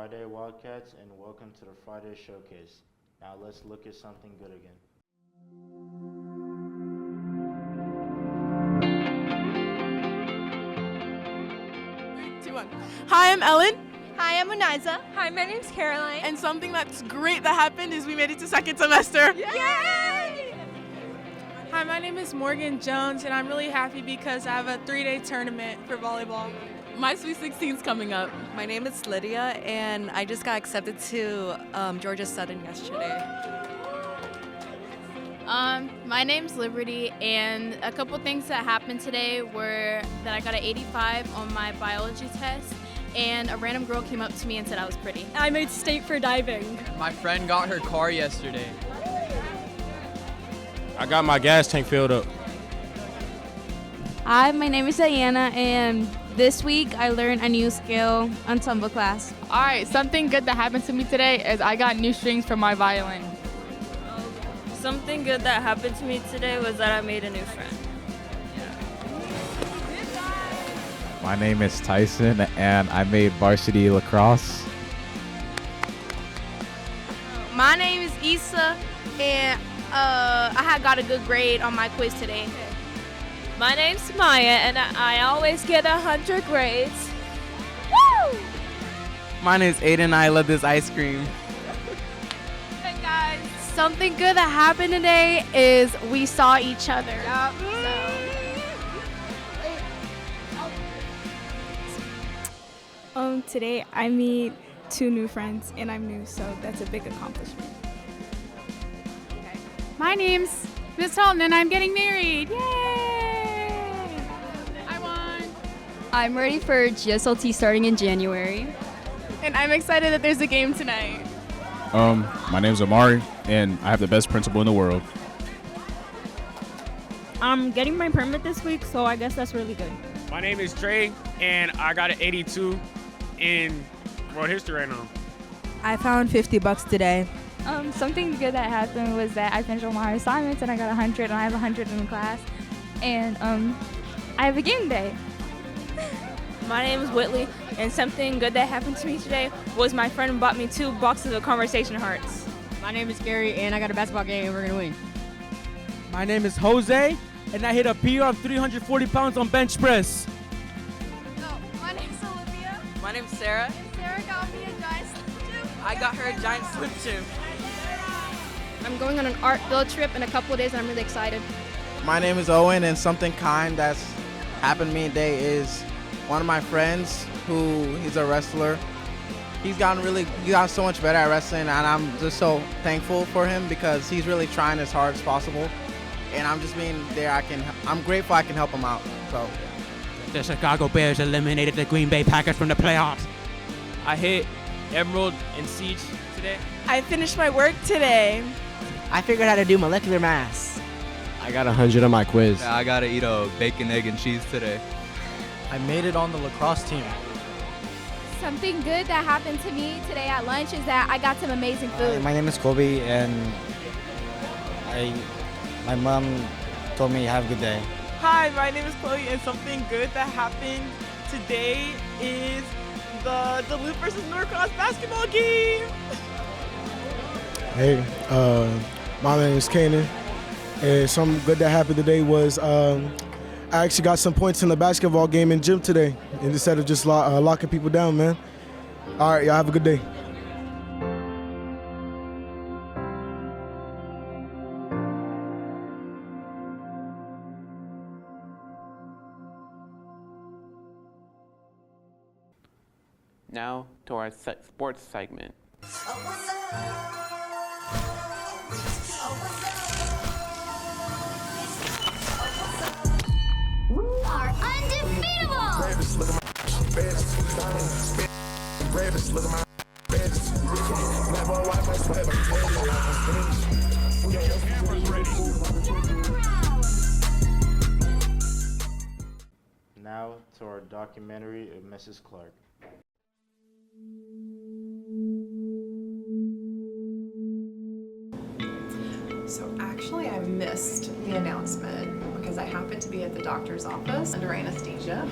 Friday Wildcats, and welcome to the Friday Showcase. Now let's look at something good again. 3, 2, 1. Hi, I'm Ellen. Hi, I'm Uniza. Hi, my name's Caroline. And something that's great that happened is we made it to second semester. Yay! Hi, my name is Morgan Jones, and I'm really happy because I have a 3-day tournament for volleyball. My Sweet 16's coming up. My name is Lydia, and I just got accepted to Georgia Southern yesterday. My name's Liberty, and a couple things that happened today were that I got an 85 on my biology test, and a random girl came up to me and said I was pretty. I made state for diving. My friend got her car yesterday. I got my gas tank filled up. Hi, my name is Diana, and this week I learned a new skill on tumbl class. All right, something good that happened to me today is I got new strings for my violin. Something good that happened to me today was that I made a new friend. My name is Tyson, and I made varsity lacrosse. My name is Issa, and I got a good grade on my quiz today. My name's Maya, and I always get 100 grades. Woo! My name's Aiden, I love this ice cream. Hey guys, something good that happened today is we saw each other. Today I made 2 new friends, and I'm new, so that's a big accomplishment. My name's Miss Holton, and I'm getting married. Yay! I won. I'm ready for GSLT starting in January. And I'm excited that there's a game tonight. My name's Amari, and I have the best principal in the world. I'm getting my permit this week, so I guess that's really good. My name is Trey, and I got an 82 in world history right now. I found $50 today. Something good that happened was that I finished all my assignments and I got 100, and I have 100 in the class. And I have a game day. My name is Whitley, and something good that happened to me today was my friend bought me 2 boxes of conversation hearts. My name is Gary, and I got a basketball game, and we're gonna win. My name is Jose, and I hit a PR of 340 pounds on bench press. My name's Olivia. My name's Sarah. And Sarah got me a giant slip tube. I got her a giant slip tube. I'm going on an art field trip in a couple of days, and I'm really excited. My name is Owen, and something kind that's happened to me today is one of my friends he's a wrestler. He got so much better at wrestling, and I'm just so thankful for him because he's really trying as hard as possible. And I'm just being there. I'm grateful I can help him out. So. The Chicago Bears eliminated the Green Bay Packers from the playoffs. I hit Emerald and Siege today. I finished my work today. I figured out how to do molecular mass. I got 100 on my quiz. I gotta eat a bacon, egg, and cheese today. I made it on the lacrosse team. Something good that happened to me today at lunch is that I got some amazing food. My name is Kobe, and my mom told me have a good day. Hi, my name is Chloe, and something good that happened today is the Duluth versus Norcross basketball game. Hey, my name is Kanan, and something good that happened today was I actually got some points in the basketball game in gym today, and instead of just locking people down, man. All right, y'all have a good day. Now to our sports segment. Are undefeatable! Now to our documentary of Mrs. Clark. So actually I missed the announcement because I happened to be at the doctor's office under anesthesia.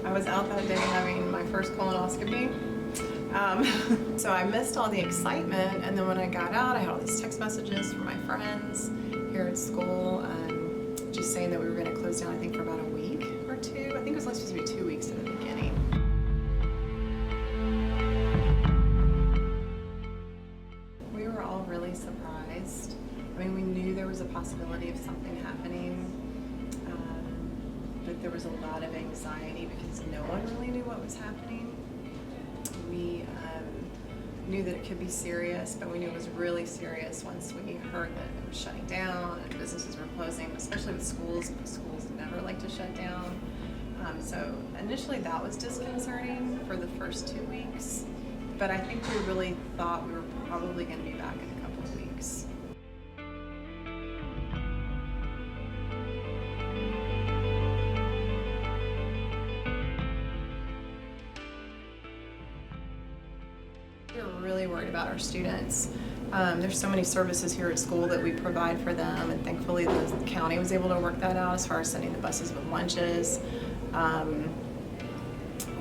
I was out that day having my first colonoscopy, So I missed all the excitement, and then when I got out, I had all these text messages from my friends here at school, just saying that we were going to close down, I think, for about a week or two. I think it was supposed to be 2 weeks in the beginning. We were all really surprised. I mean, we knew there was a possibility of something happening, but there was a lot of anxiety because no one really knew what was happening. We knew that it could be serious, but we knew it was really serious once we heard that it was shutting down and businesses were closing, especially with schools, because schools never like to shut down. So initially that was disconcerting for the first 2 weeks, but I think we really thought we were probably going to be back in a couple of weeks. We're really worried about our students. There's so many services here at school that we provide for them, and thankfully the county was able to work that out as far as sending the buses with lunches.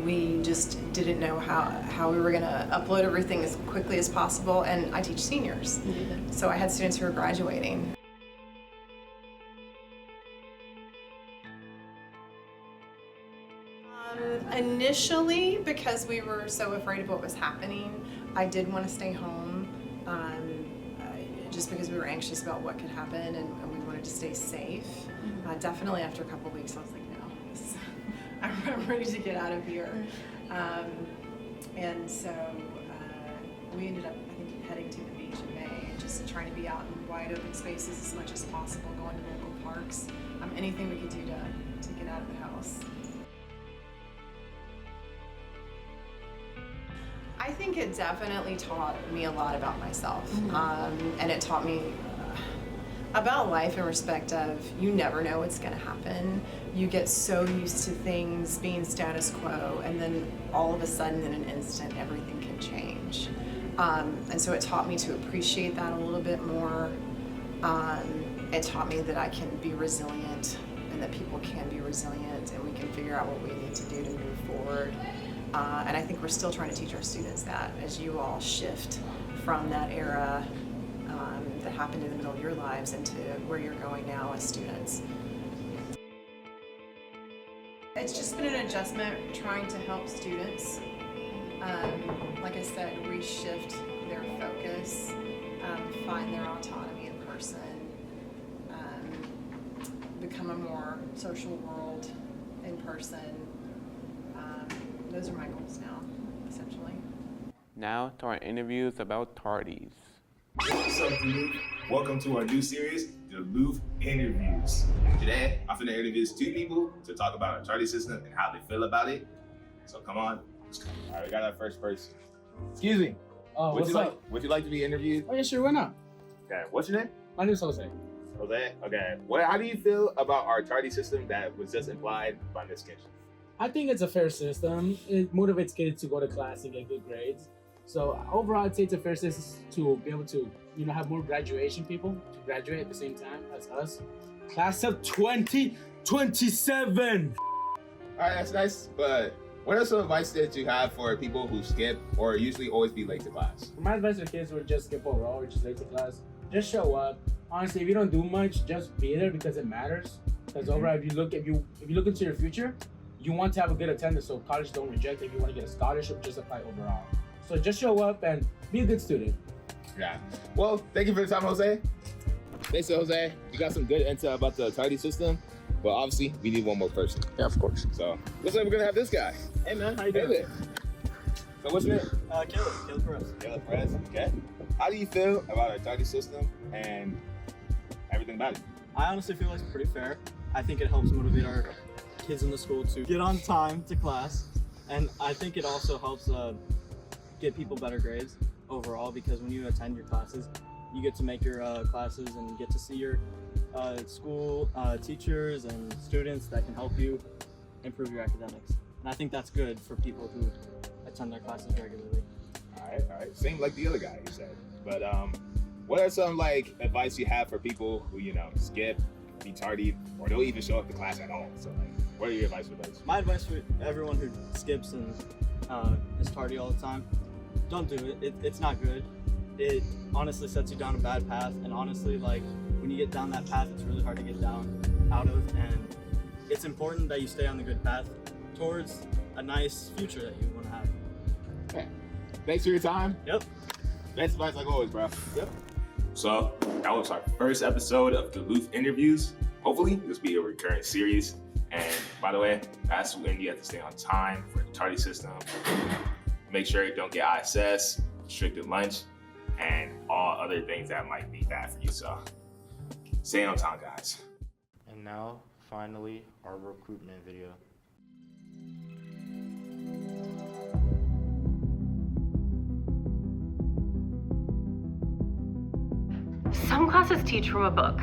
We just didn't know how we were going to upload everything as quickly as possible, and I teach seniors, so I had students who were graduating. Initially, because we were so afraid of what was happening, I did want to stay home, just because we were anxious about what could happen, and we wanted to stay safe. Definitely after a couple of weeks, I was like, no, I'm ready to get out of here. And so we ended up, I think, heading to the beach in May, and just trying to be out in wide open spaces as much as possible, going to local parks, anything we could do to get out of the house. I think it definitely taught me a lot about myself, and it taught me about life in respect of you never know what's going to happen. You get so used to things being status quo, and then all of a sudden in an instant everything can change. And so it taught me to appreciate that a little bit more. It taught me that I can be resilient, and that people can be resilient, and we can figure out what we need to do to move forward. And I think we're still trying to teach our students that as you all shift from that era that happened in the middle of your lives into where you're going now as students. It's just been an adjustment trying to help students, like I said, reshift their focus, find their autonomy in person, become a more social world in person. Those are my goals now, essentially. Now to our interviews about tardies. What's up, Duluth? Welcome to our new series, Duluth Interviews. Today, I'm going to interview 2 people to talk about our tardy system and how they feel about it. So come on, let's go. All right, we got our first person. Excuse me. What's up? Would you like to be interviewed? Oh yeah, sure, why not? Okay, what's your name? My name is Jose. Jose? Okay. How do you feel about our tardy system that was just implied by Ms. Kitchen? I think it's a fair system. It motivates kids to go to class and get good grades. So overall, I'd say it's a fair system to be able to, have more graduation people to graduate at the same time as us. Class of 2027. All right, that's nice. But what are some advice that you have for people who skip or usually always be late to class? My advice for kids who just skip overall or just late to class, just show up. Honestly, if you don't do much, just be there because it matters. Because overall, if you look into your future, you want to have a good attendance, so college don't reject it. If you want to get a scholarship, just apply overall. So just show up and be a good student. Yeah. Well, thank you for the time, Jose. Thanks, Jose. You got some good intel about the tardy system, but obviously we need one more person. Yeah, of course. So looks like we're gonna have this guy. Hey man, how you doing? Hey there. So what's your name? Caleb Perez. Caleb Perez. Okay. How do you feel about our tardy system and everything about it? I honestly feel like it's pretty fair. I think it helps motivate our kids in the school to get on time to class, and I think it also helps get people better grades overall, because when you attend your classes, you get to make your classes and get to see your school teachers and students that can help you improve your academics. And I think that's good for people who attend their classes regularly. All right. Same like the other guy you said. But what are some advice you have for people who skip, be tardy, or don't even show up to class at all? So what are your advice for those? My advice for everyone who skips and is tardy all the time don't do it. It's not good. It honestly sets you down a bad path, and honestly, like, when you get down that path, it's really hard to get out of, and it's important that you stay on the good path towards a nice future that you want to have. Okay. Thanks for your time. Yep. Best advice like always, bro. Yep. So that was our first episode of Duluth Interviews. Hopefully this will be a recurring series. And by the way, that's when you have to stay on time for the tardy system. Make sure you don't get ISS, restricted lunch, and all other things that might be bad for you. So stay on time, guys. And now, finally, our recruitment video. Some classes teach from a book,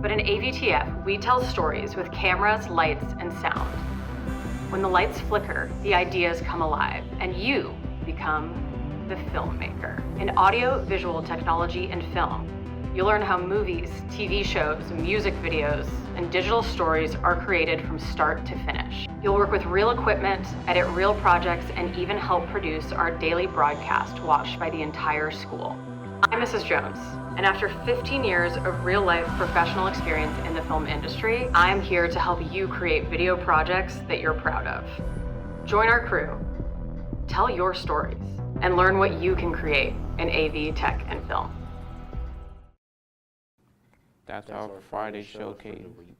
but in AVTF, we tell stories with cameras, lights, and sound. When the lights flicker, the ideas come alive, and you become the filmmaker. In audio, visual technology, and film, you'll learn how movies, TV shows, music videos, and digital stories are created from start to finish. You'll work with real equipment, edit real projects, and even help produce our daily broadcast watched by the entire school. I'm Mrs. Jones, and after 15 years of real-life professional experience in the film industry, I'm here to help you create video projects that you're proud of. Join our crew, tell your stories, and learn what you can create in AV, tech, and film. That's our Friday showcase. for the week.